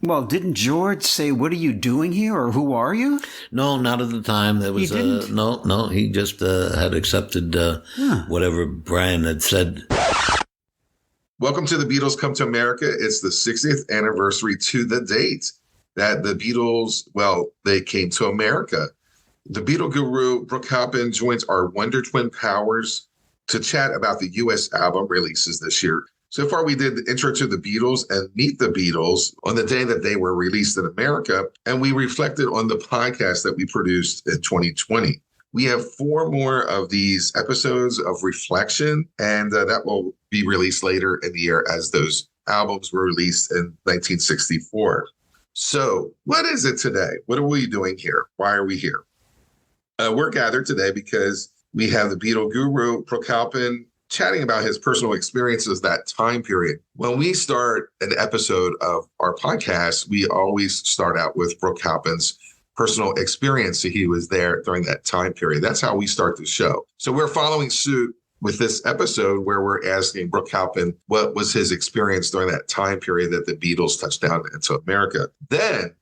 Well, didn't George say, "What are you doing here?" or "Who are you"? No, not at the time. There was no. He just had accepted whatever Brian had said. Welcome to the Beatles Come to America. It's the 60th anniversary to the date that the Beatles, they came to America. The Beatle Guru Brooke Halpin joins our Wonder Twin powers to chat about the U.S. album releases this year. So far, we did the intro to the Beatles and Meet the Beatles on the day that they were released in America, and we reflected on the podcast that we produced in 2020. We have 4 more of these episodes of reflection, and that will be released later in the year as those albums were released in 1964. So what is it today? What are we doing here? Why are we here? We're gathered today because we have the Beatle Guru Brooke Halpin chatting about his personal experiences that time period. When we start an episode of our podcast, we always start out with Brooke Halpin's personal experience. He was there during that time period. That's how we start the show. So we're following suit with this episode where we're asking Brooke Halpin what was his experience during that time period that the Beatles touched down into America. Then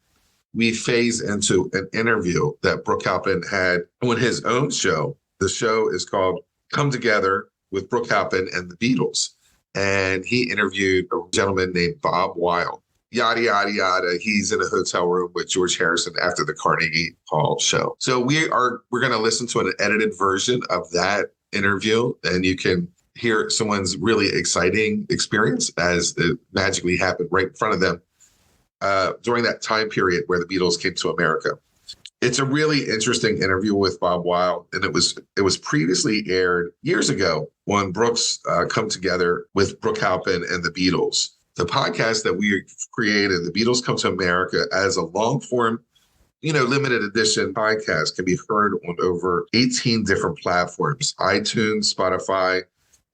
we phase into an interview that Brooke Halpin had on his own show. The show is called Come Together with Brooke Halpin and the Beatles. And he interviewed a gentleman named Bob Wyld. Yada, yada, yada. He's in a hotel room with George Harrison after the Carnegie Hall show. So we're going to listen to an edited version of that interview, and you can hear someone's really exciting experience as it magically happened right in front of them during that time period where the Beatles came to America. It's a really interesting interview with Bob Wyld, and it was previously aired years ago on Brooks Come Together with Brooke Halpin and the Beatles. The podcast that we created, The Beatles Come to America, as a long-form, limited edition podcast, can be heard on over 18 different platforms: iTunes, Spotify,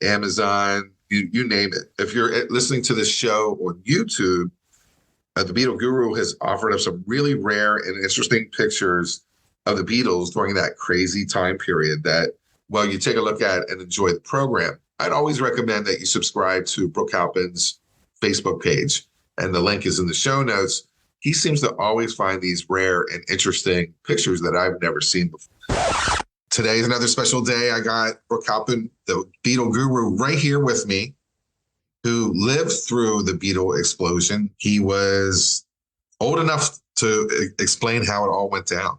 Amazon, you name it. If you're listening to this show on YouTube, the Beatle Guru has offered up some really rare and interesting pictures of the Beatles during that crazy time period that, you take a look at and enjoy the program. I'd always recommend that you subscribe to Brooke Halpin's Facebook page, and the link is in the show notes. He seems to always find these rare and interesting pictures that I've never seen before. Today is another special day. I got Brooke Halpin, the Beatle Guru, right here with me, who lived through the Beatle explosion. He was old enough to explain how it all went down.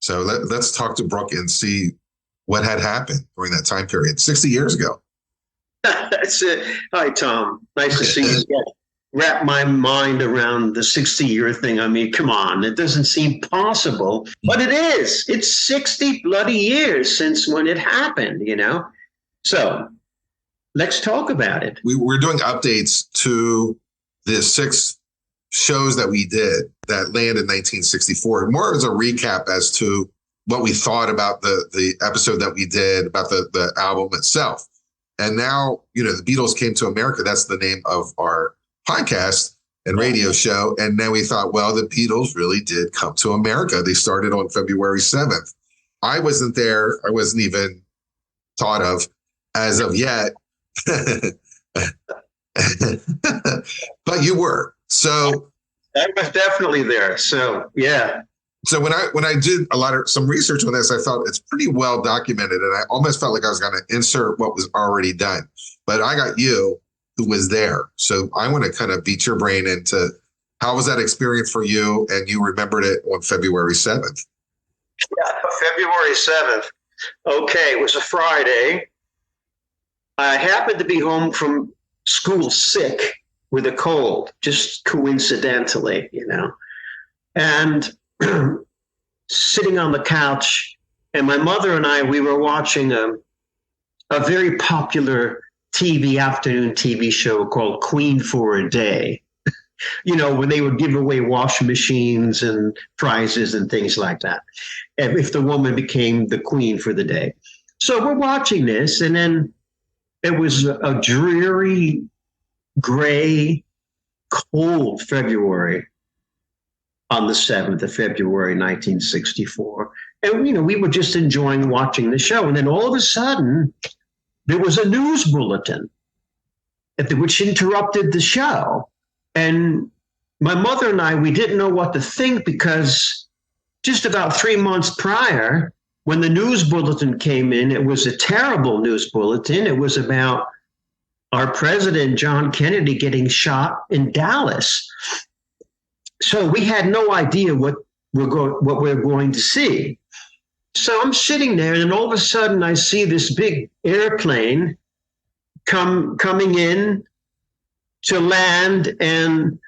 So let's talk to Brooke and see what had happened during that time period, 60 years ago. That's it. Hi, Tom. Nice to see you again. Wrap my mind around the 60-year thing. I mean, come on. It doesn't seem possible, but it is. It's 60 bloody years since when it happened, So let's talk about it. We're doing updates to the 6 shows that we did that landed in 1964, more as a recap as to what we thought about the episode that we did, about the album itself. And now, the Beatles Came to America. That's the name of our podcast and radio show. And then we thought, the Beatles really did come to America. They started on February 7th. I wasn't there. I wasn't even thought of as of yet. But you were. So I was definitely there. So, yeah. So when I did some research on this, I thought it's pretty well documented, and I almost felt like I was going to insert what was already done. But I got you, who was there. So I want to kind of beat your brain into how was that experience for you, and you remembered it on February 7th. Yeah, February 7th. Okay, it was a Friday. I happened to be home from school sick with a cold, just coincidentally, and sitting on the couch, and my mother and I, we were watching a very popular afternoon TV show called Queen for a Day, when they would give away washing machines and prizes and things like that, if the woman became the queen for the day. So we're watching this, and then it was a dreary, gray, cold February on the 7th of February, 1964. And, we were just enjoying watching the show. And then all of a sudden, there was a news bulletin which interrupted the show. And my mother and I, we didn't know what to think because just about 3 months prior, when the news bulletin came in, it was a terrible news bulletin. It was about our president, John Kennedy, getting shot in Dallas. So we had no idea what we're going to see. So I'm sitting there, and all of a sudden I see this big airplane coming in to land, and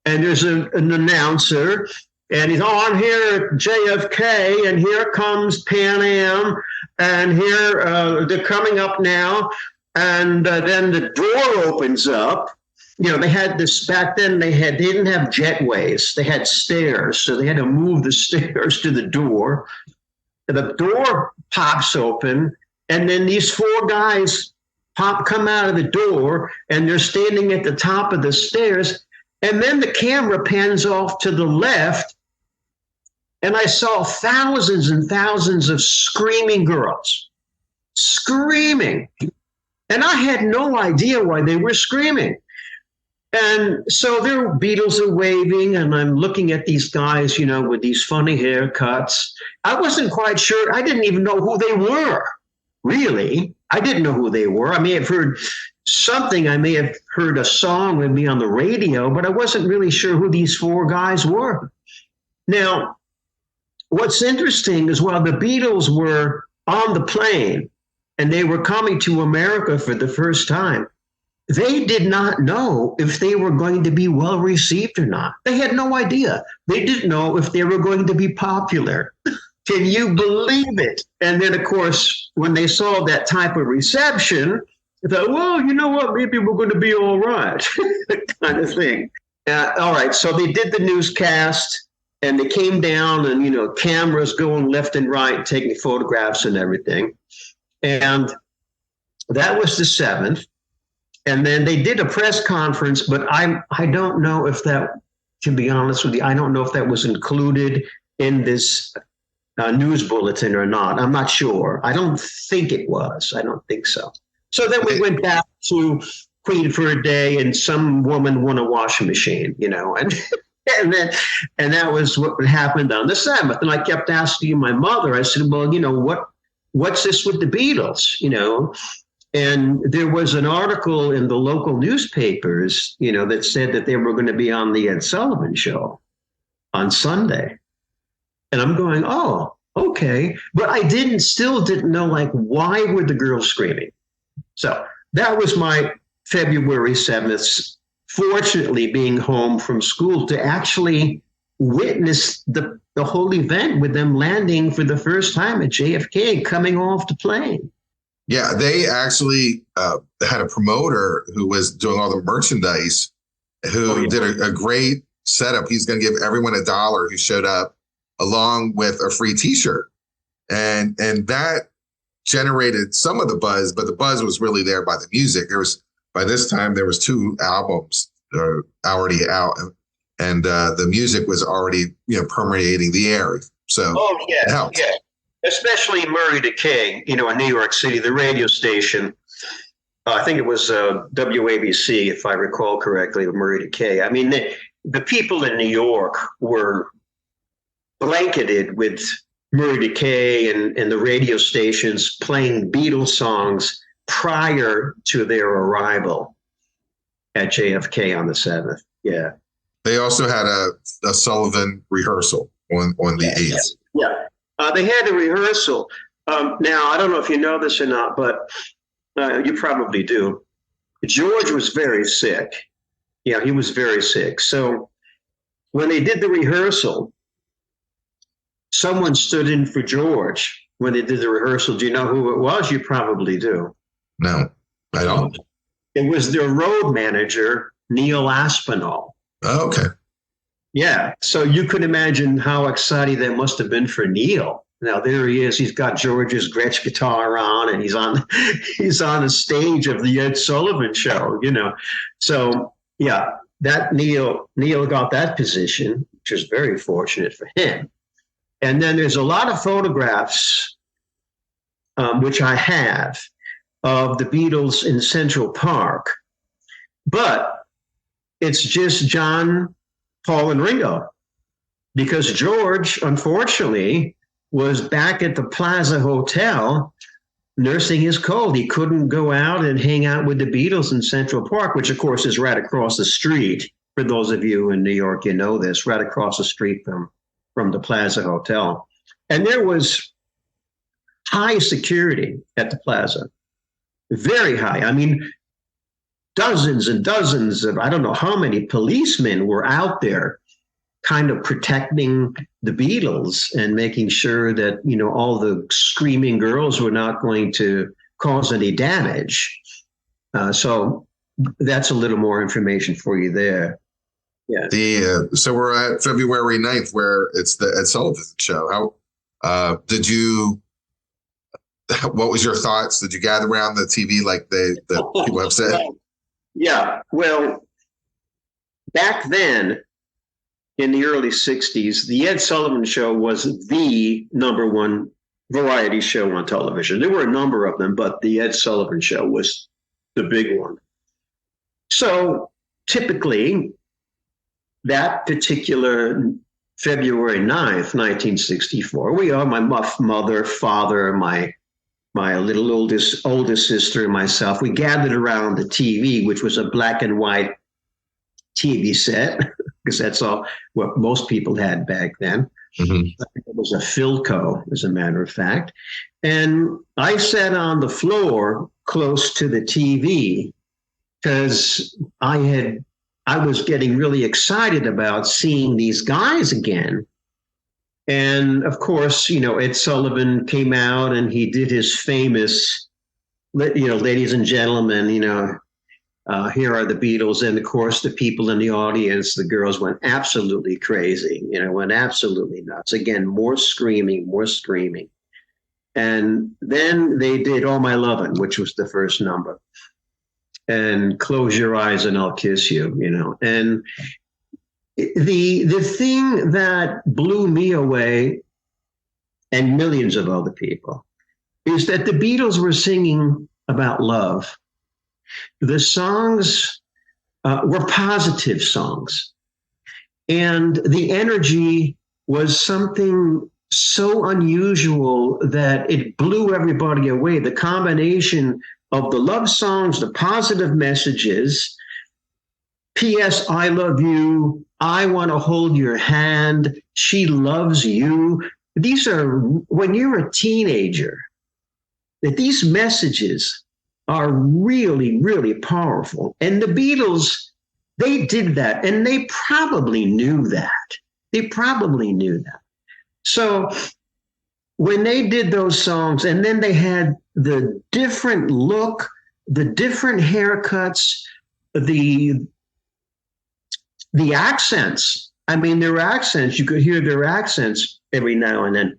there's an announcer, and he's, I'm here at JFK, and here comes Pan Am, and here they're coming up now, and then the door opens up. You know, they had this back then. They didn't have jetways; they had stairs, so they had to move the stairs to the door. And the door pops open, and then these 4 guys come out of the door, and they're standing at the top of the stairs. And then the camera pans off to the left, and I saw thousands and thousands of screaming girls, screaming. And I had no idea why they were screaming. And so their Beatles are waving, and I'm looking at these guys, you know, with these funny haircuts. I wasn't quite sure. I didn't even know who they were, really. I didn't know who they were. I may have heard something. I may have heard a song with me on the radio, but I wasn't really sure who these 4 guys were. Now, what's interesting is while the Beatles were on the plane and they were coming to America for the first time, they did not know if they were going to be well received or not. They had no idea. They didn't know if they were going to be popular. Can you believe it? And then, of course, when they saw that type of reception, they thought, well, you know what? Maybe we're going to be all right, kind of thing. All right. So they did the newscast, and they came down, and, you know, cameras going left and right, taking photographs and everything. And that was the 7th. And then they did a press conference, but I don't know if that, to be honest with you, I don't know if that was included in this news bulletin or not. I'm not sure. I don't think it was. I don't think so. So then we went back to Queen for a day, and some woman won a washing machine, you know, and that was what happened on the 7th. And I kept asking my mother, I said, well, you know, what's this with the Beatles, you know? And there was an article in the local newspapers, you know, that said that they were going to be on the Ed Sullivan Show on Sunday. And I'm going, oh, okay. But I still didn't know, like, why were the girls screaming? So that was my February 7th, fortunately being home from school to actually witness the whole event with them landing for the first time at JFK, coming off the plane. Yeah, they actually had a promoter who was doing all the merchandise who did a great setup. He's going to give everyone $1 who showed up, along with a free T-shirt. And that generated some of the buzz, but the buzz was really there by the music. By this time, there was 2 albums already out, and the music was already, you know, permeating the air. So it helped. Yeah. Especially Murray Decay, you know, in New York City, the radio station. I think it was WABC, if I recall correctly, Murray Decay. I mean, the people in New York were blanketed with Murray Decay and the radio stations playing Beatles songs prior to their arrival at JFK on the 7th. Yeah. They also had a Sullivan rehearsal on the 8th. Yeah. They had a rehearsal. Now, I don't know if you know this or not, but you probably do. George was very sick. Yeah, he was very sick. So when they did the rehearsal, someone stood in for George when they did the rehearsal. Do you know who it was? You probably do. No, I don't. It was their road manager, Neil Aspinall. Oh, okay. Yeah, so you could imagine how exciting that must have been for Neil. Now there he is. He's got George's Gretsch guitar on, and he's on the stage of the Ed Sullivan Show. You know, so yeah, that Neil got that position, which is very fortunate for him. And then there's a lot of photographs, which I have, of the Beatles in Central Park, but it's just John, Paul and Ringo, because George, unfortunately, was back at the Plaza Hotel nursing his cold. He couldn't go out and hang out with the Beatles in Central Park, which, of course, is right across the street. For those of you in New York, you know this, right across the street from the Plaza Hotel. And there was high security at the Plaza, very high. I mean, dozens and dozens of, I don't know how many policemen were out there kind of protecting the Beatles and making sure that, you know, all the screaming girls were not going to cause any damage. So that's a little more information for you there. Yeah. So we're at February 9th, where it's the Ed Sullivan show. How what was your thoughts? Did you gather around the TV like the people have said? Yeah. Well, back then, in the early 60s, the Ed Sullivan Show was the number one variety show on television. There were a number of them, but the Ed Sullivan Show was the big one. So typically, that particular February 9th, 1964, we are, my mother, father, my little oldest sister, and myself, we gathered around the TV, which was a black and white TV set, because that's all what most people had back then. Mm-hmm. It was a Philco, as a matter of fact. And I sat on the floor close to the TV because I was getting really excited about seeing these guys again. And of course, you know, Ed Sullivan came out and he did his famous, you know, ladies and gentlemen, you know, here are the Beatles. And of course, the people in the audience, the girls went absolutely crazy, you know, went absolutely nuts. Again, more screaming. And then they did All My Lovin', which was the first number. And Close Your Eyes and I'll Kiss You, you know. And the thing that blew me away, and millions of other people, is that the Beatles were singing about love. The songs were positive songs. And the energy was something so unusual that it blew everybody away. The combination of the love songs, the positive messages, P.S. I love you, I want to hold your hand, she loves you. These are, when you're a teenager, that these messages are really, really powerful. And the Beatles, they did that, and they probably knew that. So when they did those songs, and then they had the different look, the different haircuts, the accents. I mean, their accents, you could hear their accents every now and then.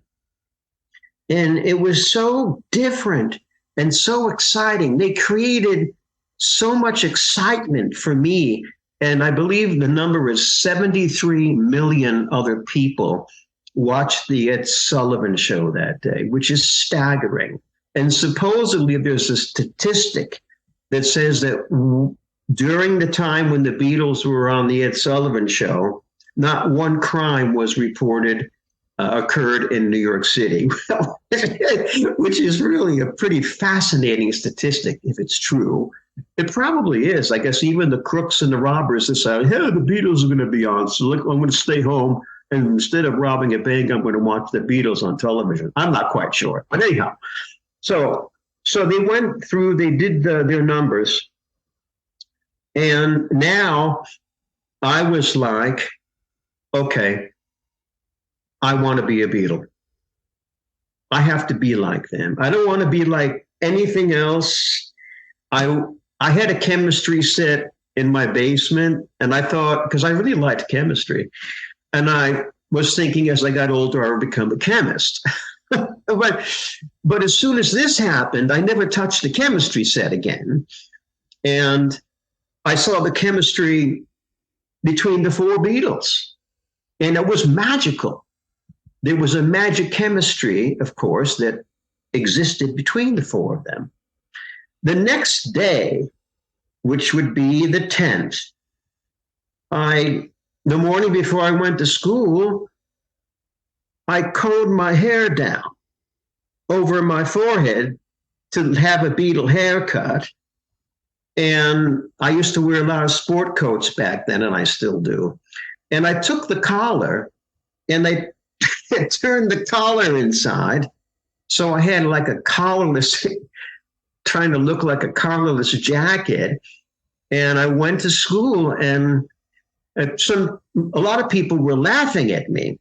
And it was so different and so exciting. They created so much excitement for me. And I believe the number is 73 million other people watched the Ed Sullivan Show that day, which is staggering. And supposedly there's a statistic that says that during the time when the Beatles were on the Ed Sullivan Show, not one crime was reported occurred in New York City, which is really a pretty fascinating statistic if it's true. It probably is. I guess even the crooks and the robbers decided, hey, the Beatles are going to be on, so look, I'm going to stay home, and instead of robbing a bank, I'm going to watch the Beatles on television. I'm not quite sure, but anyhow. So they went through, they did their numbers, and now I was like, okay, I want to be a Beatle. I have to be like them. I don't want to be like anything else. I had a chemistry set in my basement, and I thought, because I really liked chemistry, and I was thinking as I got older, I would become a chemist. But as soon as this happened, I never touched the chemistry set again. And I saw the chemistry between the four Beatles, and it was magical. There was a magic chemistry, of course, that existed between the four of them. The next day, which would be the 10th, I the morning before I went to school, I combed my hair down over my forehead to have a Beatle haircut. And I used to wear a lot of sport coats back then, and I still do. And I took the collar and I turned the collar inside. So I had like a collarless, trying to look like a collarless jacket. And I went to school, and a lot of people were laughing at me.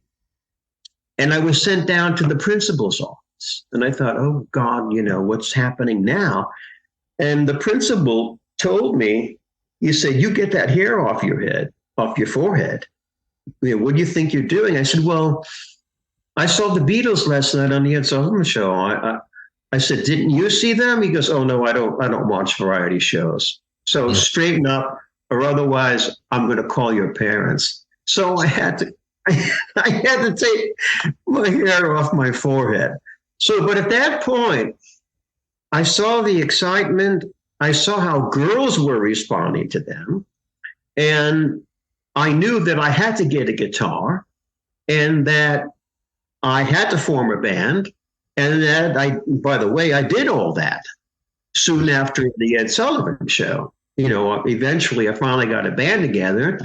And I was sent down to the principal's office. And I thought, oh God, what's happening now? And the principal told me, he said, you get that hair off your head, off your forehead. What do you think you're doing? I said, well, I saw the Beatles last night on the Ed Sullivan Show. I said, didn't you see them? He goes, oh no, I don't watch variety shows. So straighten up, or otherwise I'm going to call your parents. So I had to take my hair off my forehead. So, but at that point, I saw the excitement. I saw how girls were responding to them. And I knew that I had to get a guitar, and that I had to form a band. And that by the way, I did all that soon after the Ed Sullivan Show. Eventually I finally got a band together,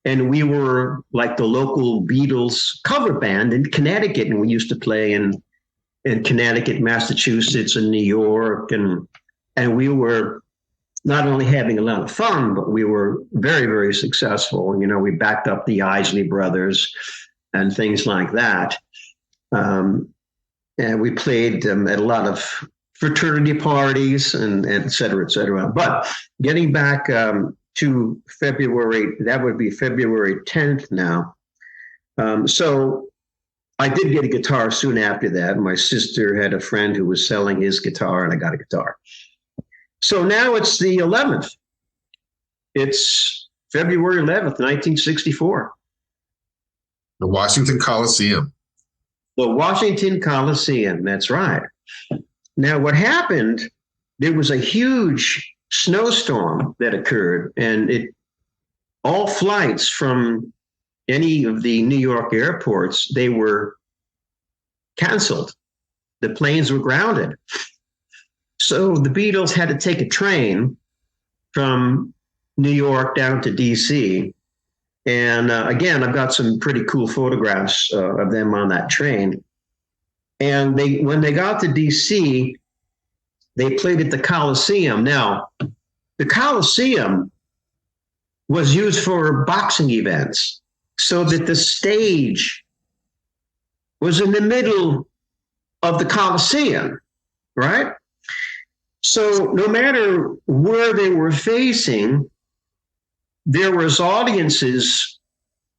and we were like the local Beatles cover band in Connecticut. And we used to play in Connecticut, Massachusetts, and New York. And we were not only having a lot of fun, but we were very, very successful. We backed up the Isley Brothers and things like that. And we played at a lot of fraternity parties and et cetera, et cetera. But getting back to February, that would be February 10th now. So I did get a guitar soon after that. My sister had a friend who was selling his guitar, and I got a guitar. So now it's the 11th. It's February 11th, 1964. The Washington Coliseum. The Washington Coliseum, that's right. Now, what happened, there was a huge snowstorm that occurred, and all flights from any of the New York airports, they were canceled. The planes were grounded. So the Beatles had to take a train from New York down to D.C., and again, I've got some pretty cool photographs of them on that train. And when they got to D.C., they played at the Coliseum. Now, the Coliseum was used for boxing events, so that the stage was in the middle of the Coliseum, right? So no matter where they were facing, there was audiences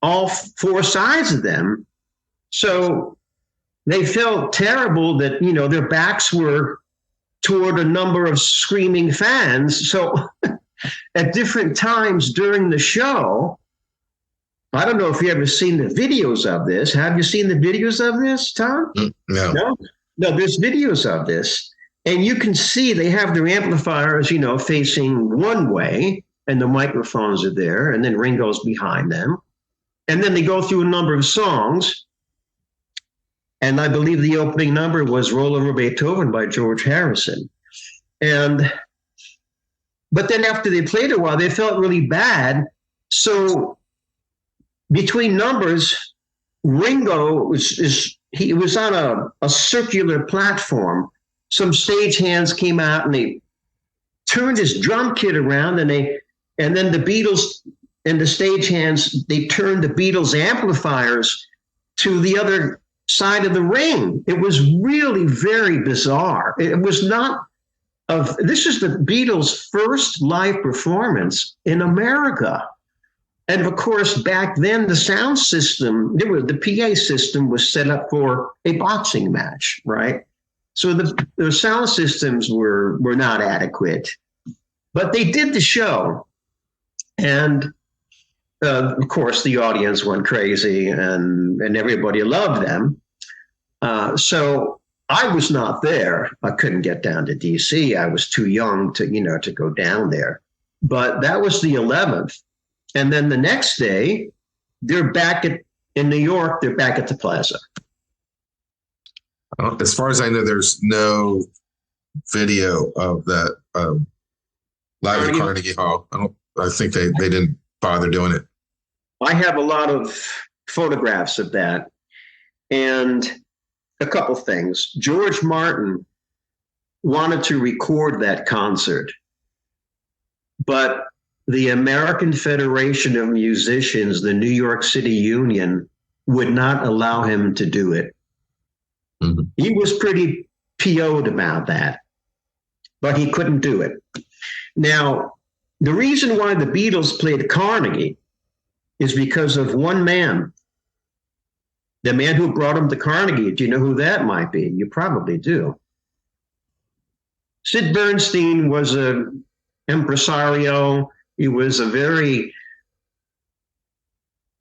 all four sides of them. So they felt terrible that, their backs were toward a number of screaming fans. So at different times during the show, I don't know if you've ever seen the videos of this. Have you seen the videos of this, Tom? No. No, there's videos of this. And you can see they have their amplifiers, facing one way, and the microphones are there, and then Ringo's behind them. And then they go through a number of songs. And I believe the opening number was Roll Over Beethoven by George Harrison. But then after they played a while, they felt really bad. So between numbers, Ringo was on a circular platform. Some stagehand came out and they turned his drum kit around, and then the Beatles and the stagehands, they turned the Beatles amplifiers to the other side of the ring. It was really very bizarre. It was not this is the Beatles' first live performance in America. And of course, back then the sound system, the PA system was set up for a boxing match, right? So the sound systems were not adequate, but they did the show. And of course, the audience went crazy, and everybody loved them. So I was not there. I couldn't get down to D.C. I was too young to go down there. But that was the 11th. And then the next day, they're back in New York. They're back at the Plaza. As far as I know, there's no video of that live at Carnegie Hall. I think they didn't bother doing it. I have a lot of photographs of that, and a couple things. George Martin wanted to record that concert, but the American Federation of Musicians, the New York City Union, would not allow him to do it. Mm-hmm. He was pretty PO'd about that, but he couldn't do it. Now, the reason why the Beatles played Carnegie is because of one man. The man who brought them to Carnegie. Do you know who that might be? You probably do. Sid Bernstein was an impresario. He was a very,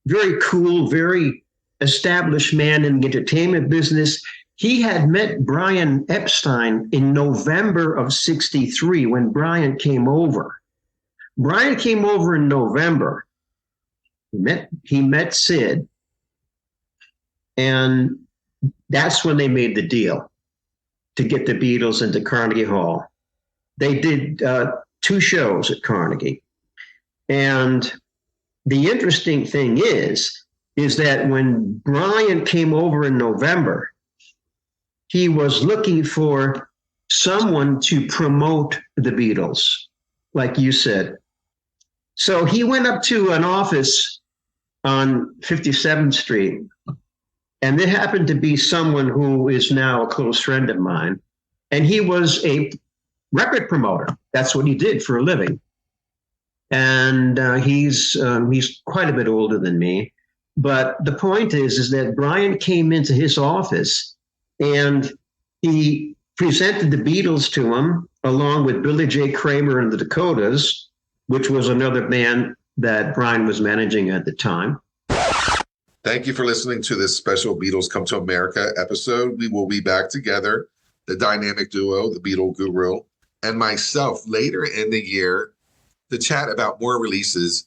very cool, very established man in the entertainment business. He had met Brian Epstein in November of '63 when Brian came over. Brian came over in November. He met Sid, and that's when they made the deal to get the Beatles into Carnegie Hall. They did 2 shows at Carnegie. And the interesting thing is that when Brian came over in November, he was looking for someone to promote the Beatles, like you said. So he went up to an office on 57th Street, and there happened to be someone who is now a close friend of mine, and he was a record promoter. That's what he did for a living. And he's quite a bit older than me. But the point is that Brian came into his office and he presented the Beatles to him, along with Billy J. Kramer and the Dakotas, which was another band that Brian was managing at the time. Thank you for listening to this special Beatles Come to America episode. We will be back together, the dynamic duo, the Beatle Guru, and myself later in the year to chat about more releases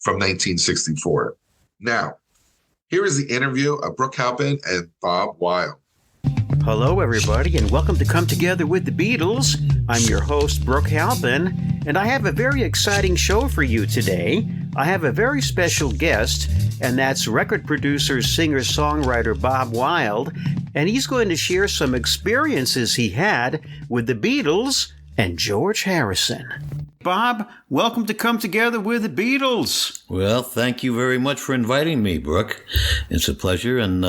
from 1964. Now, here is the interview of Brooke Halpin and Bob Wyld. Hello, everybody, and welcome to Come Together with the Beatles. I'm your host, Brooke Halpin, and I have a very exciting show for you today. I have a very special guest, and that's record producer, singer-songwriter Bob Wyld, and he's going to share some experiences he had with the Beatles and George Harrison. Bob, welcome to Come Together with the Beatles. Well, thank you very much for inviting me, Brooke. It's a pleasure, and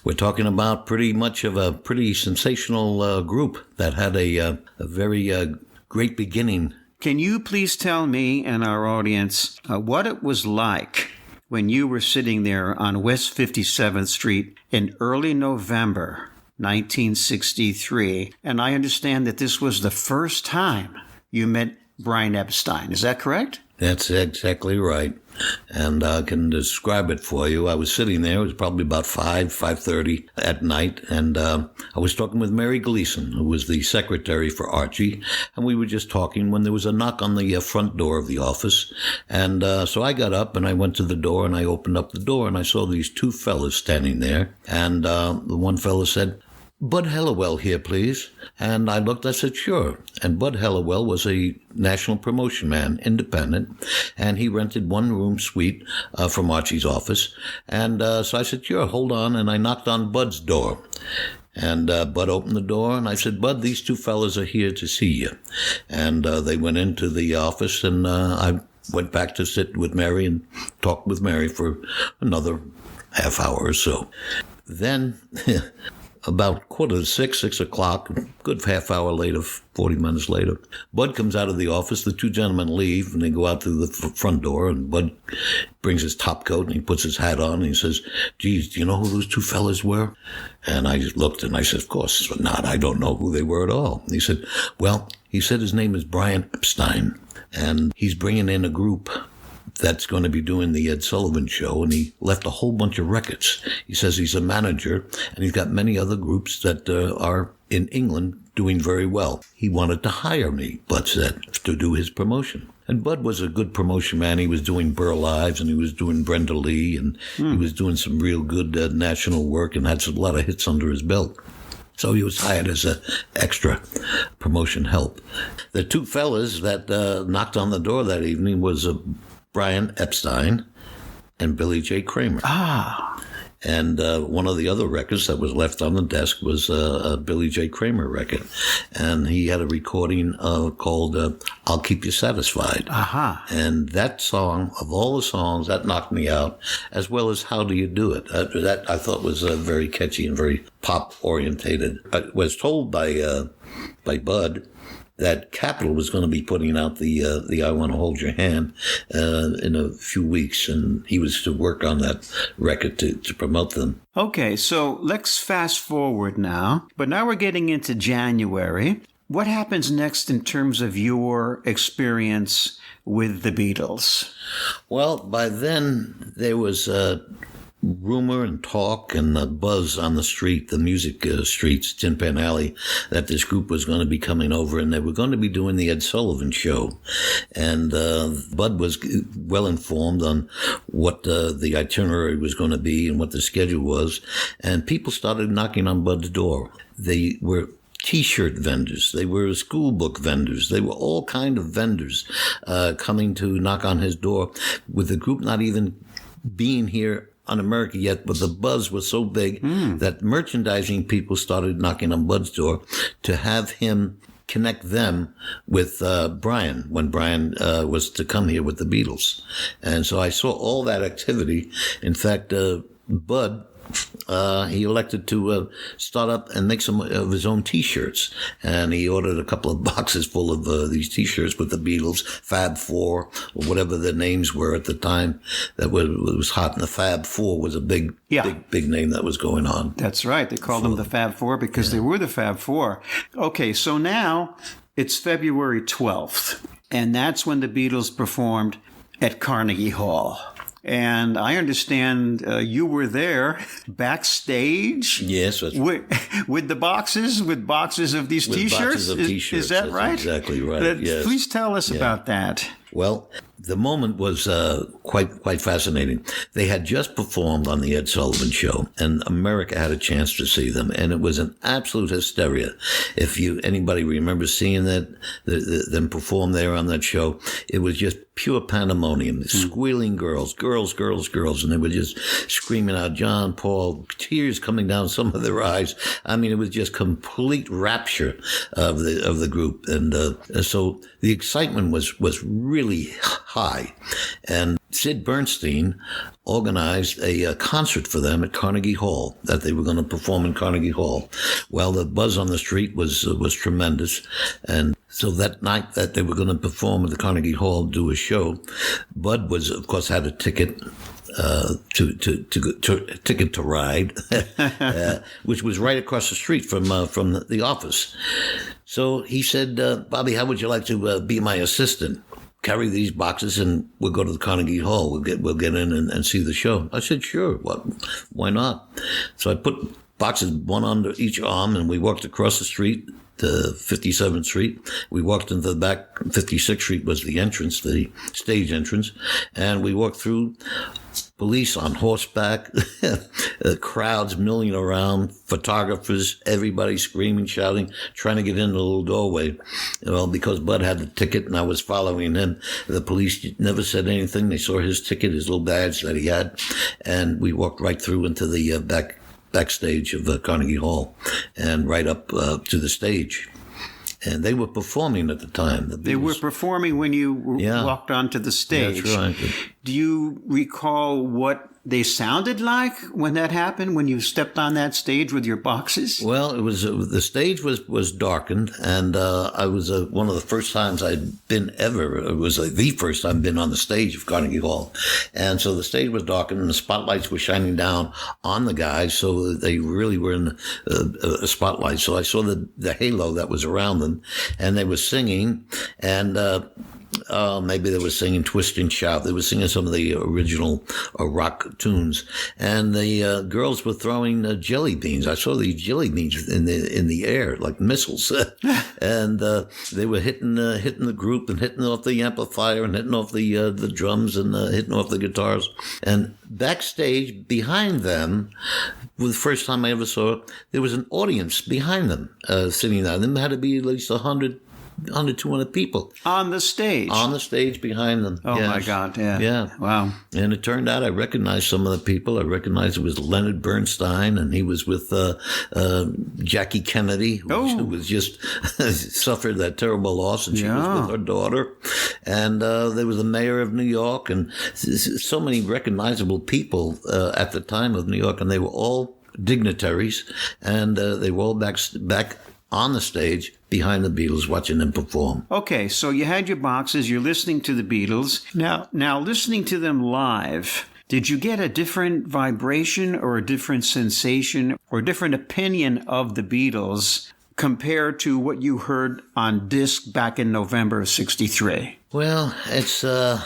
we're talking about pretty much of a pretty sensational group that had a very great beginning. Can you please tell me and our audience what it was like when you were sitting there on West 57th Street in early November 1963, and I understand that this was the first time you met Brian Epstein. Is that correct? That's exactly right. And I can describe it for you. I was sitting there. It was probably about 5:30 at night. And I was talking with Mary Gleason, who was the secretary for Archie. And we were just talking when there was a knock on the front door of the office. And so I got up and I went to the door and I opened up the door and I saw these 2 fellas standing there. And the one fella said, "Bud Hellawell here, please." And I looked, I said, "Sure." And Bud Hellawell was a national promotion man, independent, and he rented 1-room suite from Archie's office. And so I said, "Sure, hold on." And I knocked on Bud's door. And Bud opened the door, and I said, "Bud, these 2 fellas are here to see you." And they went into the office, and I went back to sit with Mary and talked with Mary for another half hour or so. Then... about 5:45, 6 o'clock, a good half hour later, 40 minutes later, Bud comes out of the office. The 2 gentlemen leave, and they go out through the front door, and Bud brings his top coat, and he puts his hat on, and he says, "Geez, do you know who those 2 fellas were?" And I just looked, and I said, "Of course not. I don't know who they were at all." And he said, "Well," he said, "his name is Brian Epstein, and he's bringing in a group that's going to be doing the Ed Sullivan Show, and he left a whole bunch of records." He says he's a manager, and he's got many other groups that are in England doing very well. He wanted to hire me, Bud said, to do his promotion. And Bud was a good promotion man. He was doing Burl Ives, and he was doing Brenda Lee, and he was doing some real good national work and had a lot of hits under his belt. So he was hired as an extra promotion help. The two fellas that knocked on the door that evening was Brian Epstein and Billy J. Kramer. And one of the other records that was left on the desk was a Billy J. Kramer record. And he had a recording called I'll Keep You Satisfied. And that song, of all the songs, that knocked me out, as well as How Do You Do It? That I thought was very catchy and very pop-orientated. I was told by Bud that Capitol was going to be putting out the I Want to Hold Your Hand in a few weeks, and he was to work on that record to promote them. Okay, so let's fast forward now. But now we're getting into January. What happens next in terms of your experience with the Beatles? Well, by then there was rumor and talk and buzz on the street, the music streets, Tin Pan Alley, that this group was going to be coming over and they were going to be doing the Ed Sullivan Show. And Bud was well informed on what the itinerary was going to be and what the schedule was. And people started knocking on Bud's door. They were T-shirt vendors. They were school book vendors. They were all kind of vendors coming to knock on his door, with the group not even being here on America yet, but the buzz was so big that merchandising people started knocking on Bud's door to have him connect them with Brian when Brian was to come here with the Beatles. And so I saw all that activity. In fact, Bud, he elected to start up and make some of his own T-shirts. And he ordered a couple of boxes full of these T-shirts with the Beatles, Fab Four, or whatever the names were at the time that was hot. And the Fab Four was a big name that was going on. That's right. They called them the Fab Four because they were the Fab Four. Okay, so now it's February 12th, and that's when the Beatles performed at Carnegie Hall. And I understand you were there backstage. Yes, that's with the boxes, with boxes of these T-shirts. Boxes of T-shirts. Is that that's right? Exactly right. Yes. Please tell us about that. Well, the moment was quite fascinating. They had just performed on the Ed Sullivan Show, and America had a chance to see them, and it was an absolute hysteria. If anybody remembers seeing them perform there on that show, it was just pure pandemonium. Squealing girls, and they were just screaming out, John, Paul, tears coming down some of their eyes. I mean, it was just complete rapture of the group, and so the excitement was really high. And Sid Bernstein organized a concert for them at Carnegie Hall, that they were going to perform in Carnegie Hall. Well, the buzz on the street was tremendous. And so that night that they were going to perform at the Carnegie Hall, do a show, Bud of course, had a ticket ticket to ride, which was right across the street from the office. So he said, Bobby, how would you like to be my assistant? Carry these boxes and we'll go to the Carnegie Hall. We'll get in and see the show. I said, sure. Why not? So I put boxes one under each arm and we walked across the street to 57th Street. We walked into the back. 56th Street was the entrance, the stage entrance. And we walked through. Police on horseback, crowds milling around, photographers, everybody screaming, shouting, trying to get in the little doorway. Well, because Bud had the ticket and I was following him, the police never said anything. They saw his ticket, his little badge that he had, and we walked right through into the backstage of Carnegie Hall and right up to the stage. And they were performing at the time. They were performing when you walked onto the stage. That's right. Do you recall what they sounded like when that happened, when you stepped on that stage with your boxes? Well, it was the stage was darkened, and I was one of the first times I'd been ever. It was the first time I'd been on the stage of Carnegie Hall, and so the stage was darkened, and the spotlights were shining down on the guys, so they really were in a spotlight. So I saw the halo that was around them, and they were singing, and Maybe they were singing Twist and Shout. They were singing some of the original rock tunes. And the girls were throwing jelly beans. I saw these jelly beans in the air like missiles. And they were hitting the group and hitting off the amplifier and hitting off the drums and hitting off the guitars. And backstage behind them, the first time I ever saw it, there was an audience behind them sitting there. There had to be at least 100, 200 people. On the stage? On the stage behind them. Oh, yes. my God, yeah. Yeah. Wow. And it turned out I recognized some of the people. I recognized it was Leonard Bernstein, and he was with Jackie Kennedy, who was just suffered that terrible loss, and she was with her daughter. And there was the mayor of New York, and so many recognizable people at the time of New York, and they were all dignitaries, and they were all back on the stage behind the Beatles, watching them perform. Okay, so you had your boxes, you're listening to the Beatles. Now listening to them live, did you get a different vibration or a different sensation or a different opinion of the Beatles compared to what you heard on disc back in November of '63? Well, it's to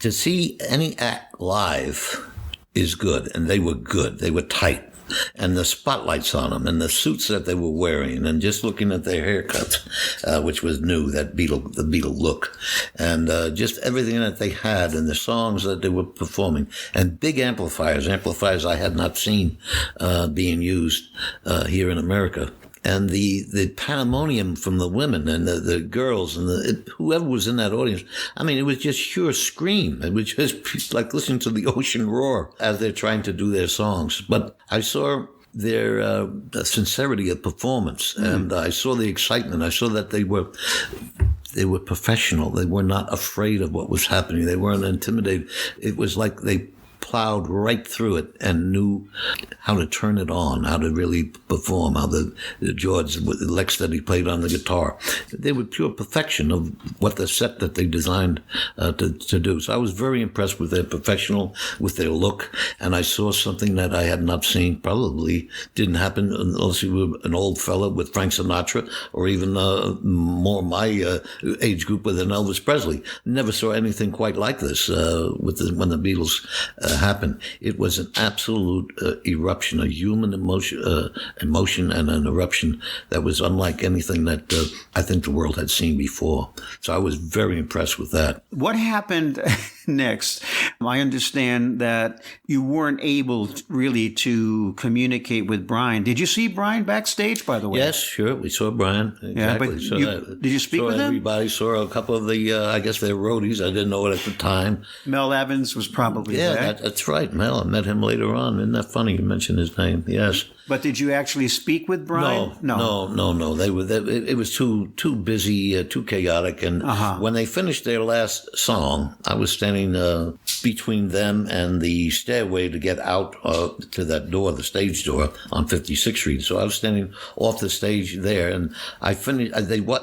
see any act live is good, and they were good. They were tight. And the spotlights on them, and the suits that they were wearing, and just looking at their haircuts, which was new, the Beatle look, and just everything that they had, and the songs that they were performing, and big amplifiers I had not seen being used here in America. And the pandemonium from the women and the girls and whoever was in that audience. I mean, it was just pure scream. It was just like listening to the ocean roar as they're trying to do their songs. But I saw their sincerity of performance, and I saw the excitement. I saw that they were professional. They were not afraid of what was happening. They weren't intimidated. It was like they plowed right through it and knew how to turn it on, how to really perform, how the George Lex that he played on the guitar. They were pure perfection of what the set that they designed to do. So I was very impressed with their professional, with their look, and I saw something that I had not seen, probably didn't happen unless you were an old fella with Frank Sinatra, or even more my age group with an Elvis Presley. Never saw anything quite like this when the Beatles happened. It was an absolute eruption, a human emotion and an eruption that was unlike anything that I think the world had seen before. So I was very impressed with that. What happened next? I understand that you weren't able really to communicate with Brian. Did you see Brian backstage, by the way? Yes, sure. We saw Brian. Exactly. Yeah, but did you speak with him? Everybody saw a couple of the, I guess their roadies. I didn't know it at the time. Mel Evans was probably there. That's right, Mel. I met him later on. Isn't that funny? You mentioned his name. Yes. But did you actually speak with Brian? No. It was too busy, too chaotic. And when they finished their last song, I was standing between them and the stairway to get out to that door, the stage door on 56th Street. So I was standing off the stage there, and I finished.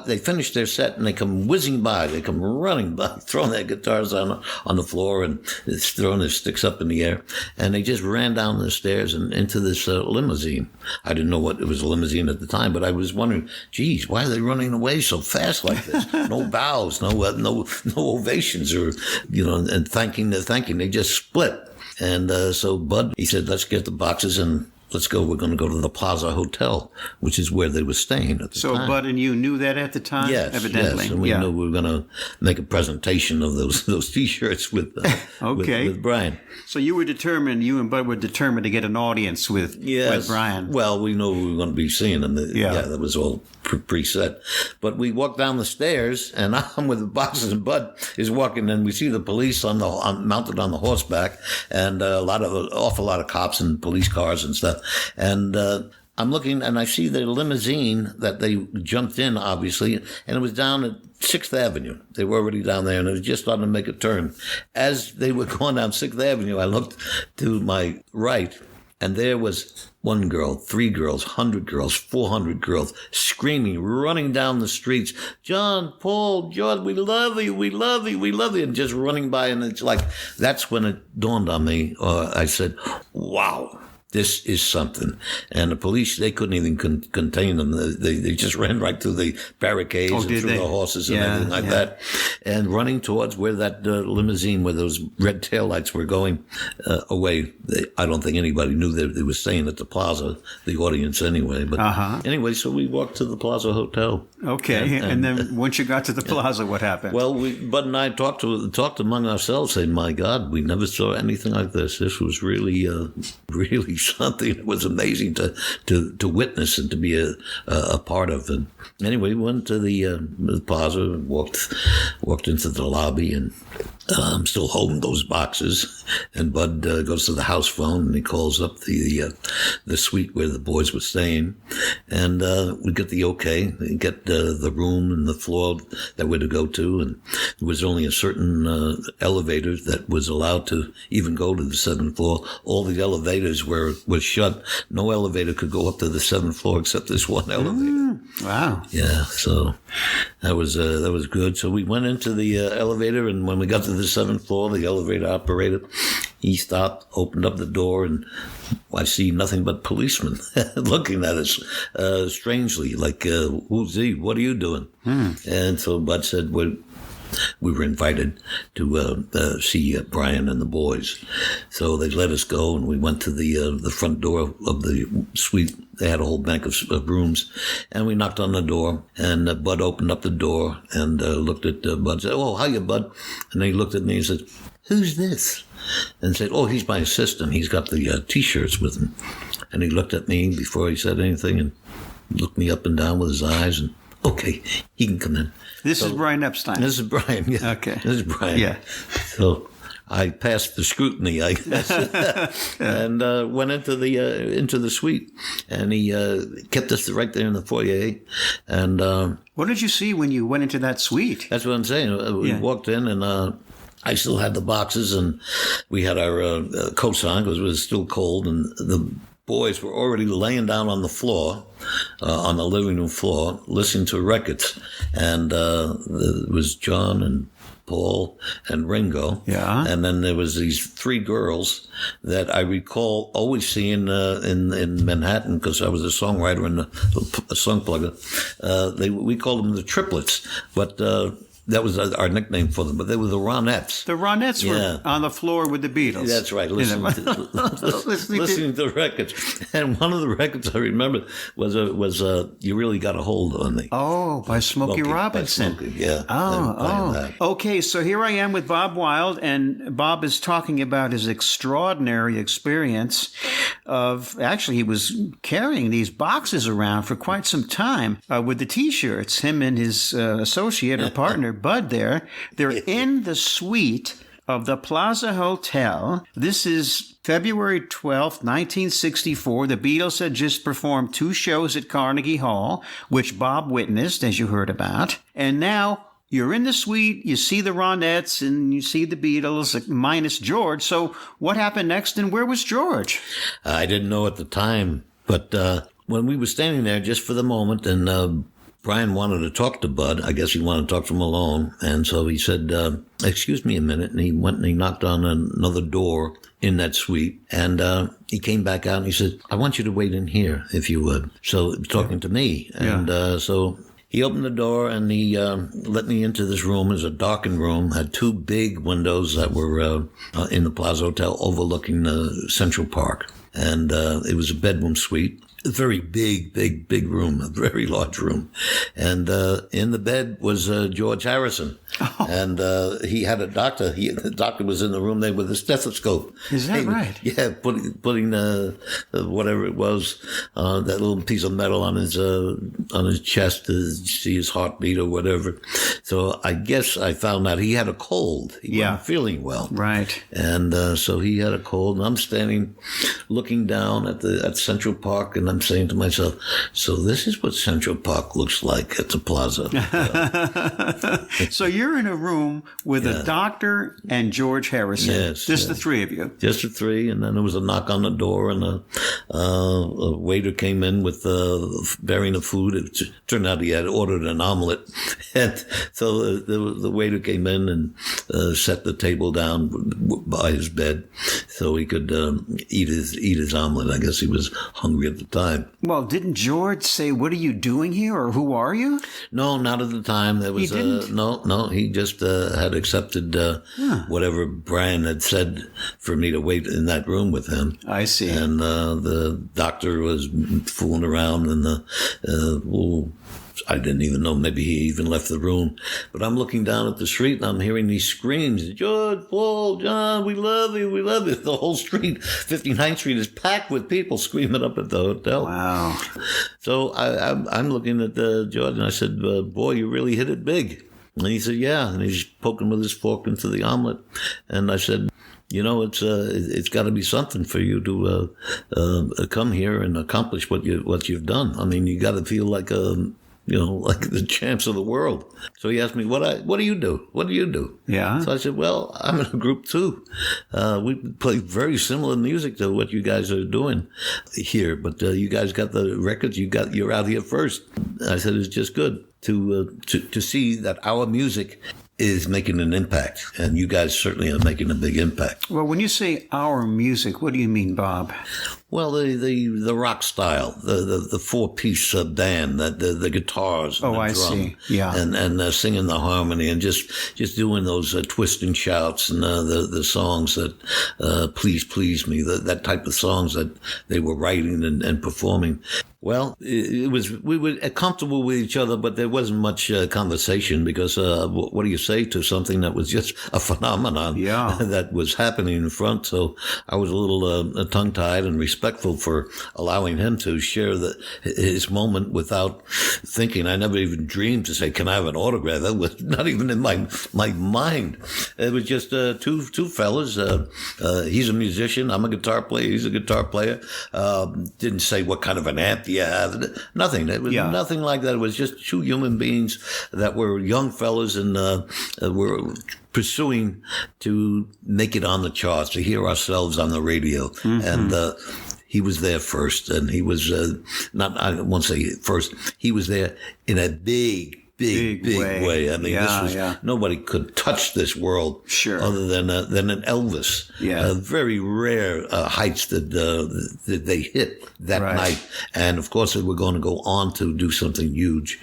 They finished their set, and they come whizzing by. They come running by, throwing their guitars on the floor and throwing their sticks up in the air, and they just ran down the stairs and into this limousine. I didn't know what it was, a limousine at the time, but I was wondering, geez, why are they running away so fast like this? No bows, no ovations, or and thanking. They just split. And so Bud, he said, let's get the boxes and let's go. We're going to go to the Plaza Hotel, which is where they were staying at the time. So Bud and you knew that at the time? Yes, evidently. Yes, and we knew we were going to make a presentation of those T-shirts with with Brian. So you and Bud were determined to get an audience with Brian. Well, we knew we were going to be seeing him. That was all preset. But we walked down the stairs, and I'm with the boxes, and Bud is walking, and we see the police mounted on the horseback, and awful lot of cops and police cars and stuff. And I'm looking, and I see the limousine that they jumped in, obviously, and it was down at 6th Avenue. They were already down there, and it was just starting to make a turn. As they were going down 6th Avenue, I looked to my right, and there was 1 girl, 3 girls, 100 girls, 400 girls, screaming, running down the streets, John, Paul, George, we love you, we love you, we love you, and just running by. And it's like, that's when it dawned on me. I said, wow. this is something. And the police, they couldn't even contain them. They just ran right through the barricades and through the horses and everything like that. And running towards where that limousine, where those red taillights were going away. I don't think anybody knew that they were staying at the Plaza, the audience anyway. But anyway, so we walked to the Plaza Hotel. Okay. And then once you got to the Plaza, what happened? Well, Bud and I talked among ourselves, saying, my God, we never saw anything like this. This was really, really something that was amazing to witness and to be a part of. And anyway, we went to the Plaza and walked into the lobby, and I'm still holding those boxes. And Bud goes to the house phone and he calls up the suite where the boys were staying, and we get the okay. We get the room and the floor that we're to go to, and there was only a certain elevator that was allowed to even go to the 7th floor. All the elevators were shut. No elevator could go up to the 7th floor except this one elevator. Wow. Yeah, so that was good. So we went into the elevator, and when we got to the 7th floor, the elevator operator, he stopped, opened up the door, and I see nothing but policemen looking at us strangely, like, who's he? What are you doing? And so Bud said, we were invited to see Brian and the boys. So they let us go, and we went to the front door of the suite. They had a whole bank of rooms, and we knocked on the door, and Bud opened up the door and looked at Bud and said, "Oh, hiya, Bud." And then he looked at me and said, "Who's this?" And said, "Oh, he's my assistant. He's got the T-shirts with him." And he looked at me before he said anything and looked me up and down with his eyes, and, "Okay, he can come in." This is Brian Epstein. This is Brian, yeah. Okay. This is Brian. Yeah. So I passed the scrutiny, I guess, and went into the suite, and he kept us right there in the foyer. And what did you see when you went into that suite? that's what I'm saying. We walked in, and I still had the boxes, and we had our coats on because it was still cold, and the boys were already laying down on the floor, on the living room floor, listening to records. And it was John and Paul and Ringo. Yeah. And then there was these 3 girls that I recall always seeing in Manhattan, because I was a songwriter and a song plugger. We called them the triplets, but that was our nickname for them, but they were the Ronettes. The Ronettes were on the floor with the Beatles. That's right, listening to the records. And one of the records I remember was "You Really Got a Hold on Me." Oh, by Smokey Robinson. By Smokey, yeah. Oh. Okay, so here I am with Bob Wyld, and Bob is talking about his extraordinary experience of, actually, he was carrying these boxes around for quite some time with the T-shirts, him and his associate or partner, Bud there. They're in the suite of the Plaza Hotel. This is February 12th, 1964. The Beatles had just performed 2 shows at Carnegie Hall, which Bob witnessed, as you heard about. And now you're in the suite, you see the Ronettes, and you see the Beatles, minus George. So what happened next, and where was George? I didn't know at the time, but when we were standing there just for the moment, and Brian wanted to talk to Bud. I guess he wanted to talk to him alone. And so he said, "Excuse me a minute." And he went and he knocked on another door in that suite. And he came back out and he said, "I want you to wait in here, if you would." So he was talking to me. And so he opened the door and he let me into this room. It was a darkened room, had 2 big windows that were in the Plaza Hotel overlooking Central Park. And it was a bedroom suite. A very big room, a very large room. And in the bed was George Harrison. Oh. And he had a doctor. The doctor was in the room there with a stethoscope. Is that right? Yeah, putting whatever it was, that little piece of metal on his chest to see his heartbeat or whatever. So I guess I found out he had a cold. He wasn't feeling well. Right. And so he had a cold. And I'm standing looking down at Central Park, and I'm saying to myself, so this is what Central Park looks like at the Plaza. So you're in a room with a doctor and George Harrison. Yes. Just the 3 of you. Just the 3, and then there was a knock on the door, and a waiter came in with bearing the food. It turned out he had ordered an omelet. And so the waiter came in and set the table down by his bed so he could eat his omelet. I guess he was hungry at the time. Well, didn't George say, "What are you doing here?" or "Who are you?" No, not at the time. There was He didn't? No. He just had accepted whatever Brian had said for me to wait in that room with him. I see. And the doctor was fooling around, and I didn't even know. Maybe he even left the room. But I'm looking down at the street, and I'm hearing these screams. George, Paul, John, we love you, we love you. The whole street, 59th Street, is packed with people screaming up at the hotel. Wow. So I'm looking at George, and I said, boy, you really hit it big. And he said, yeah. And he's poking with his fork into the omelet. And I said, it's got to be something for you to come here and accomplish what you've done. I mean, you got to feel like like the champs of the world. So he asked me, what do you do? What do you do? Yeah. So I said, well, I'm in a group too. We play very similar music to what you guys are doing here, but you guys got the records. You're out here first. I said, it's just good to see that our music is making an impact, and you guys certainly are making a big impact. Well, when you say our music, what do you mean, Bob? Well, the rock style, the 4-piece band, the guitars, and the I drum, see. Yeah, and singing the harmony, and just doing those twist and shouts, and the songs that please me, that type of songs that they were writing and performing. Well, we were comfortable with each other, but there wasn't much conversation because what do you say to something that was just a phenomenon that was happening in front? So I was a little tongue-tied and respectful for allowing him to share his moment without thinking. I never even dreamed to say, "Can I have an autograph?" That was not even in my mind. It was just two fellas. He's a musician. I'm a guitar player. He's a guitar player. Didn't say what kind of an amp you have. Nothing. It was nothing like that. It was just two human beings that were young fellas and were pursuing to make it on the charts, to hear ourselves on the radio. Mm-hmm. And he was there first, and he was I won't say first. He was there in a big way. I mean, this was nobody could touch this world other than an Elvis. Yeah, very rare heights that they hit that night, and of course they were going to go on to do something huge,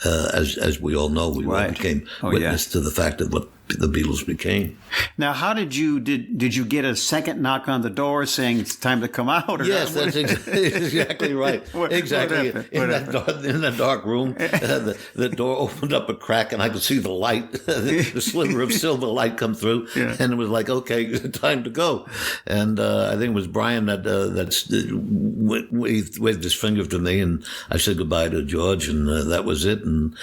as we all know. We all became witness to the fact of what the Beatles became. Now, how did you get a second knock on the door saying it's time to come out? Or yes, that's exactly right. Exactly. In that dark room, the door opened up a crack, and I could see the light, the sliver of silver light come through, and it was like, okay, time to go. And I think it was Brian that waved his finger to me, and I said goodbye to George, and that was it. And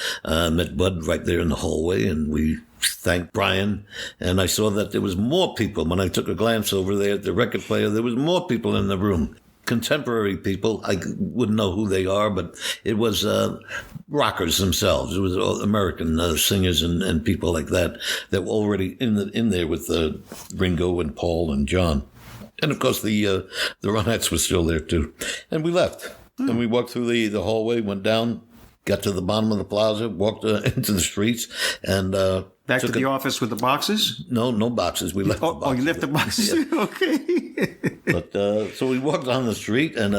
met Bud right there in the hallway, and we thanked Brian, and I saw that there was more people. When I took a glance over there at the record player, there was more people in the room. Contemporary people, I wouldn't know who they are, but it was rockers themselves. It was American singers and people like that were already in there with Ringo and Paul and John. And of course the Ronettes were still there too. And we left. And we walked through the hallway, went down, got to the bottom of the plaza, walked into the streets, and back to the office with the boxes? No boxes. We left the boxes. Oh, you left the boxes? Yeah. Okay. But so we walked on the street, and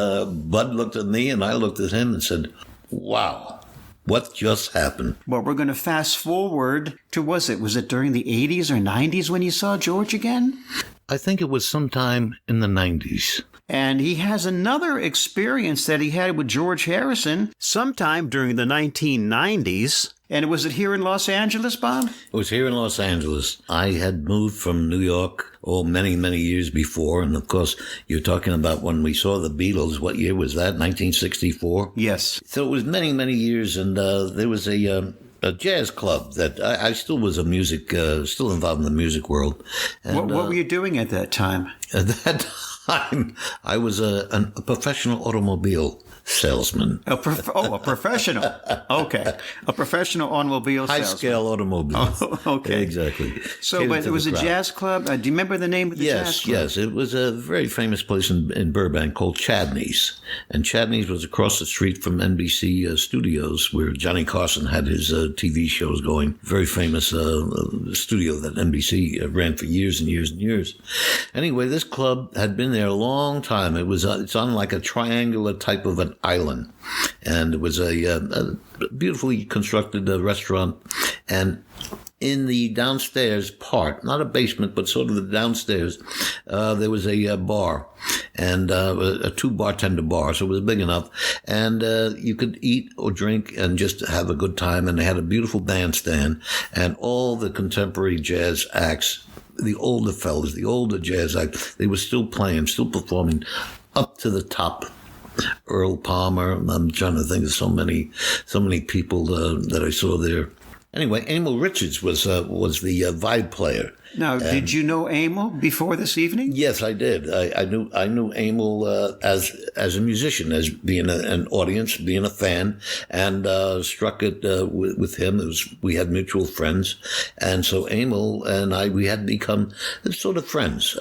Bud looked at me, and I looked at him and said, wow, what just happened? Well, we're going to fast forward to, was it during the 80s or 90s when you saw George again? I think it was sometime in the 90s. And he has another experience that he had with George Harrison sometime during the 1990s. And was it here in Los Angeles, Bob? It was here in Los Angeles. I had moved from New York, many, many years before. And, of course, you're talking about when we saw the Beatles. What year was that, 1964? Yes. So it was many, many years. And there was a jazz club that I still was still involved in the music world. And, what were you doing at that time? At that time, I was a professional automobile salesman. A professional. Okay. A professional automobile salesman. High-scale automobile. Oh, okay. Exactly. So, Catered but to it was the a crowd. jazz club? Do you remember the name of the jazz club? Yes. It was a very famous place in Burbank called Chadney's. And Chadney's was across the street from NBC Studios, where Johnny Carson had his TV shows going. Very famous studio that NBC ran for years and years and years. Anyway, this club had been there a long time. It's on like a triangular type of an island. And it was a beautifully constructed restaurant. And in the downstairs part, not a basement, but sort of the downstairs, there was a bar, and a two-bartender bar, so it was big enough. And you could eat or drink and just have a good time. And they had a beautiful bandstand, and all the contemporary jazz acts, the older fellas, the older jazz acts, they were still playing, still performing up to the top. Earl Palmer, I'm trying to think of so many people that I saw there. Anyway, Emil Richards was the vibe player. Now, did you know Emil before this evening? Yes, I did. I knew Emil as a musician, as being an audience, being a fan, and struck it with him. We had mutual friends, and so Emil and we had become sort of friends,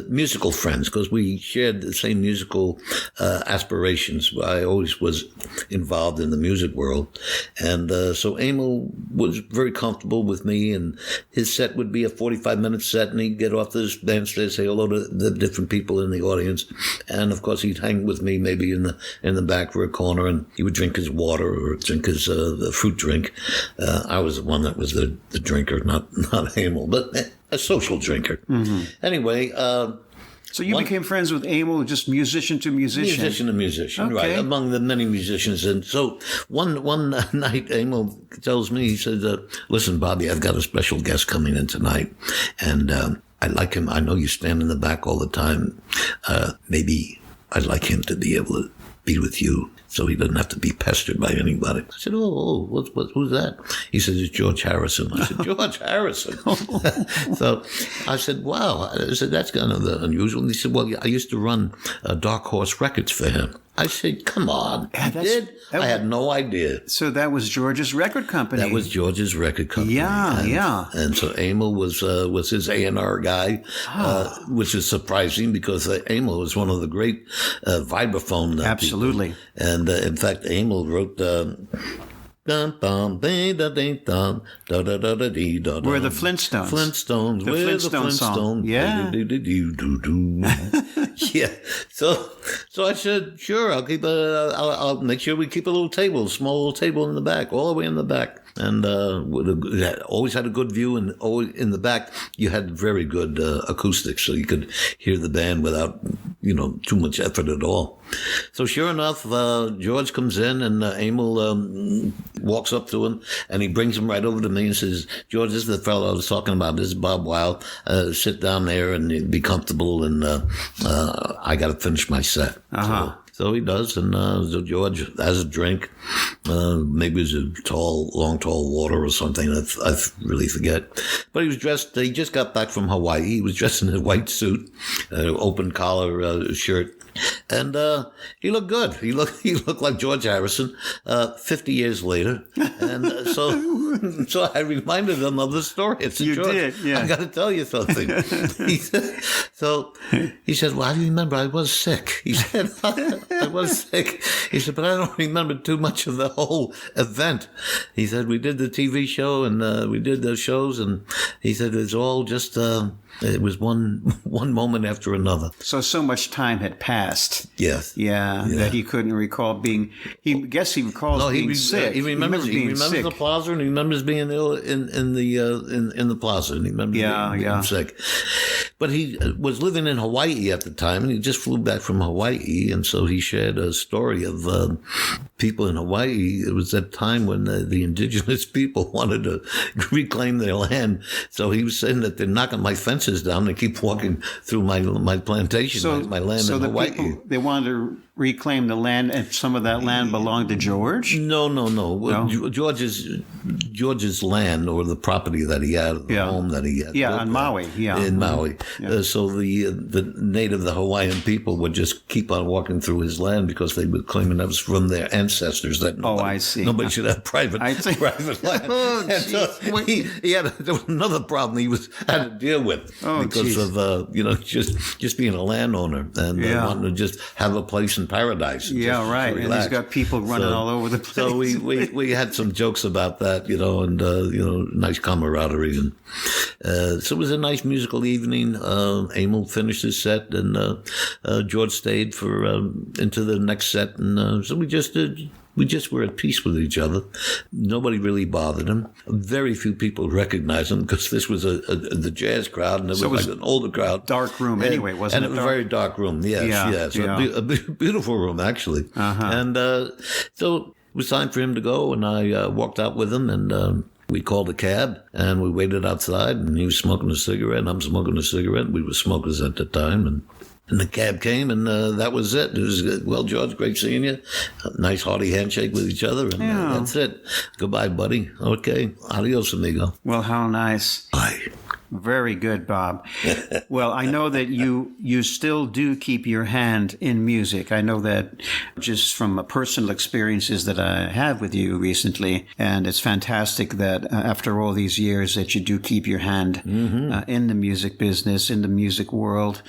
musical friends, because we shared the same musical aspirations. I always was involved in the music world, and so Emil was very comfortable with me, and his set would be a 45-minute set, and he'd get off this bandstand, say hello to the different people in the audience, and of course he'd hang with me maybe in the back for a corner, and he would drink his water or drink his fruit drink. I was the one that was the drinker, not Emil, but a social drinker. Mm-hmm. Anyway. So you became friends with Emil, just musician to musician? Musician to musician, okay. Right, among the many musicians. And so one night, Emil tells me, he says, listen, Bobby, I've got a special guest coming in tonight, and I like him. I know you stand in the back all the time. Maybe I'd like him to be able to be with you, so he doesn't have to be pestered by anybody. I said, who's that? He says, it's George Harrison. I said, George Harrison? So I said, wow. I said, that's kind of unusual. And he said, well, I used to run Dark Horse Records for him. I said, come on. I had no idea. So that was George's record company. That was George's record company. Yeah. And so Emil was his A&R guy, which is surprising because Emil was one of the great vibraphone Absolutely. people. And in fact, Emil wrote... We're the Flintstones. Flintstones. The Flintstone song. Yeah. Yeah. So I said, sure, I'll make sure we keep a small little table in the back, all the way in the back. And always had a good view, and always in the back you had very good acoustics, so you could hear the band without too much effort at all. So sure enough, George comes in, and Emil walks up to him, and he brings him right over to me and says, George, this is the fellow I was talking about. This is Bob Wyld. Sit down there and be comfortable, and I got to finish my set. Uh-huh. So he does, and so George has a drink. Maybe it was a long, tall water or something. I really forget. But he was dressed, he just got back from Hawaii. He was dressed in a white suit, open collar shirt. And he looked good. He looked like George Harrison 50 years later. And so I reminded him of the story. I said, you George, did, yeah. I got to tell you something. He said, well, I remember I was sick. He said, I was sick. He said, but I don't remember too much of the whole event. He said, we did the TV show, and we did those shows, and he said, it's all just... it was one moment after another. So much time had passed. Yes. Yeah, that he couldn't recall being. He recalls being sick. He remembers the plaza, and he remembers being ill in the plaza, and he remembers being sick. But he was living in Hawaii at the time, and he just flew back from Hawaii, and so he shared a story of people in Hawaii. It was that time when the indigenous people wanted to reclaim their land. So he was saying that they're knocking my fences down and keep walking through my plantation, my land in Hawaii. People, they wanted to reclaim the land, and some of that land belonged to George? No. George George's land, or the property that he had, the home that he had. Yeah, on Maui. Yeah. In Maui. So the native, the Hawaiian people would just keep on walking through his land because they were claiming that was from their ancestors. That I see. Nobody should have private land. Oh, and so there was another problem he had to deal with because of just being a landowner and wanting to just have a place in paradise. Yeah, right. And he's got people running all over the place. So we had some jokes about that, and nice camaraderie, and so it was a nice musical evening. Emil finished his set, and George stayed for into the next set, and so we just were at peace with each other. Nobody really bothered him. Very few people recognized him because this was the jazz crowd, and it was like an older crowd. Dark room, anyway, wasn't it? And it was a very dark room. Yes. A beautiful room, actually. And so it was time for him to go, and I walked out with him, and we called a cab, and we waited outside, and he was smoking a cigarette, and I'm smoking a cigarette. We were smokers at the time, and the cab came, and that was it. It was good. Well, George, great seeing you. A nice hearty handshake with each other, and that's it. Goodbye, buddy. Okay. Adios, amigo. Well, how nice. Bye. Very good, Bob. Well, I know that you still do keep your hand in music. I know that just from personal experiences that I have with you recently, and it's fantastic that after all these years that you do keep your hand in the music business, in the music world,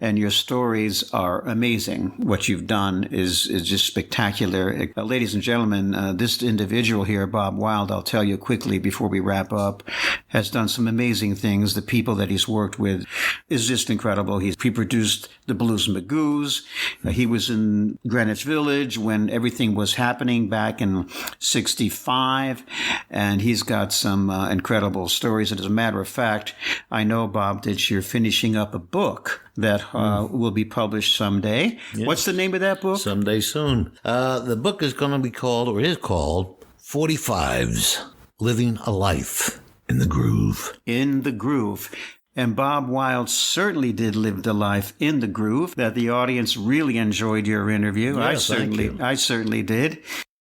and your stories are amazing. What you've done is just spectacular. Ladies and gentlemen, this individual here, Bob Wyld, I'll tell you quickly before we wrap up, has done some amazing things. The people that he's worked with is just incredible. He produced the Blues Magoos. He was in Greenwich Village when everything was happening back in '65, and he's got some incredible stories. And as a matter of fact, I know, Bob, that you're finishing up a book that will be published someday. Yes. What's the name of that book? Someday soon. The book is going to be called, or is called, 45s, Living a Life in the Groove. In the Groove. And Bob Wyld certainly did live the life in the groove that the audience really enjoyed your interview. Yes, I certainly did.